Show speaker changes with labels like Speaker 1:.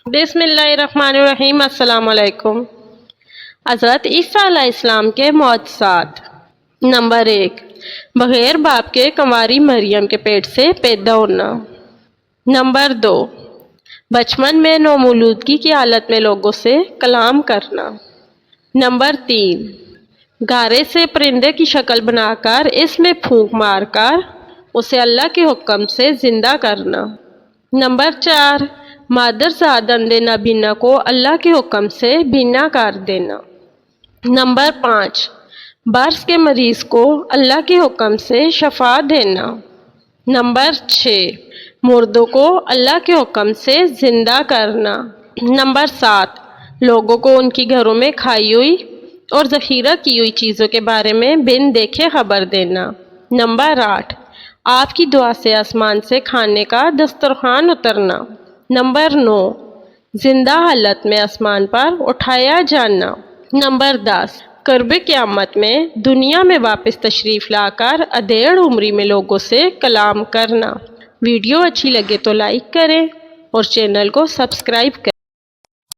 Speaker 1: بسم اللہ الرحمن الرحیم۔ السلام علیکم۔ حضرت عیسیٰ علیہ السلام کے معجزات۔ نمبر 1، بغیر باپ کے کنواری مریم کے پیٹ سے پیدا ہونا۔ نمبر 2، بچپن میں نومولودگی کی حالت میں لوگوں سے کلام کرنا۔ نمبر 3، گارے سے پرندے کی شکل بنا کر اس میں پھونک مار کر اسے اللہ کے حکم سے زندہ کرنا۔ نمبر 4، مادرزاد اندھے نابینا کو اللہ کے حکم سے بینا کر دینا۔ نمبر 5، برس کے مریض کو اللہ کے حکم سے شفا دینا۔ نمبر 6، مردوں کو اللہ کے حکم سے زندہ کرنا۔ نمبر 7، لوگوں کو ان کی گھروں میں کھائی ہوئی اور ذخیرہ کی ہوئی چیزوں کے بارے میں بن دیکھے خبر دینا۔ نمبر 8، آپ کی دعا سے آسمان سے کھانے کا دسترخوان اترنا۔ نمبر 9، زندہ حالت میں آسمان پر اٹھایا جانا۔ نمبر 10، قرب قیامت میں دنیا میں واپس تشریف لا کر ادھیڑ عمری میں لوگوں سے کلام کرنا۔ ویڈیو اچھی لگے تو لائک کریں اور چینل کو سبسکرائب کریں۔